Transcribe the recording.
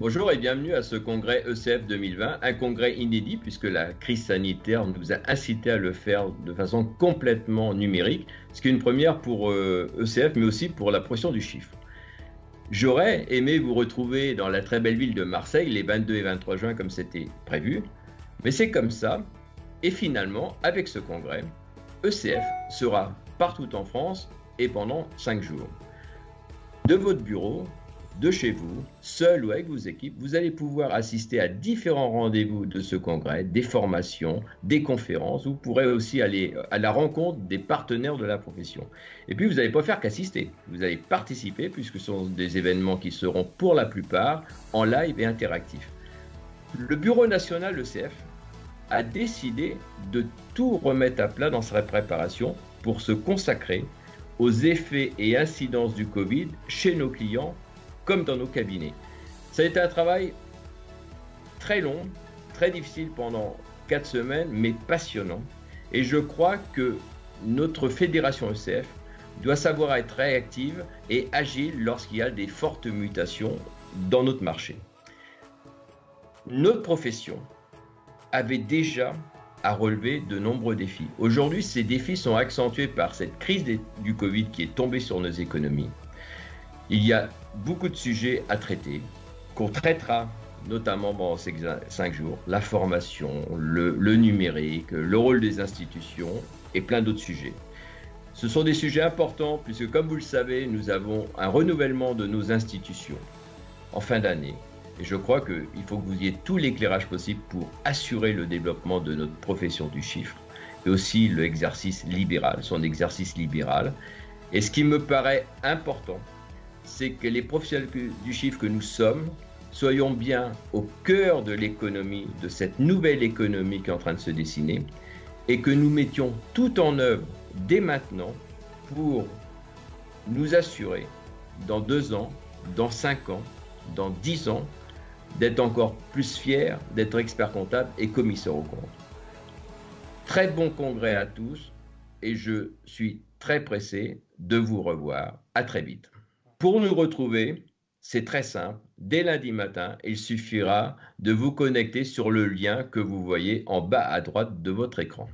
Bonjour et bienvenue à ce congrès ECF 2020, un congrès inédit puisque la crise sanitaire nous a incité à le faire de façon complètement numérique, ce qui est une première pour ECF mais aussi pour la profession du chiffre. J'aurais aimé vous retrouver dans la très belle ville de Marseille les 22 et 23 juin comme c'était prévu, mais c'est comme ça et finalement avec ce congrès, ECF sera partout en France et pendant 5 jours. De votre bureau, de chez vous, seul ou avec vos équipes, vous allez pouvoir assister à différents rendez-vous de ce congrès, des formations, des conférences. Vous pourrez aussi aller à la rencontre des partenaires de la profession. Et puis, vous n'allez pas faire qu'assister. Vous allez participer puisque ce sont des événements qui seront pour la plupart en live et interactifs. Le Bureau national, l'ECF, a décidé de tout remettre à plat dans sa préparation pour se consacrer aux effets et incidences du Covid chez nos clients comme dans nos cabinets. Ça a été un travail très long, très difficile pendant 4 semaines, mais passionnant. Et je crois que notre fédération ECF doit savoir être réactive et agile lorsqu'il y a des fortes mutations dans notre marché. Notre profession avait déjà à relever de nombreux défis. Aujourd'hui, ces défis sont accentués par cette crise du Covid qui est tombée sur nos économies. Il y a beaucoup de sujets à traiter, qu'on traitera notamment pendant ces 5 jours, la formation, le numérique, le rôle des institutions et plein d'autres sujets. Ce sont des sujets importants puisque, comme vous le savez, nous avons un renouvellement de nos institutions en fin d'année. Et je crois qu'il faut que vous ayez tout l'éclairage possible pour assurer le développement de notre profession du chiffre et aussi l'exercice libéral, son exercice libéral. Et ce qui me paraît important, c'est que les professionnels du chiffre que nous sommes soyons bien au cœur de l'économie, de cette nouvelle économie qui est en train de se dessiner et que nous mettions tout en œuvre dès maintenant pour nous assurer dans 2 ans, dans 5 ans, dans 10 ans, d'être encore plus fiers, d'être experts comptables et commissaires aux comptes. Très bon congrès à tous et je suis très pressé de vous revoir. À très vite. Pour nous retrouver, c'est très simple. Dès lundi matin, il suffira de vous connecter sur le lien que vous voyez en bas à droite de votre écran.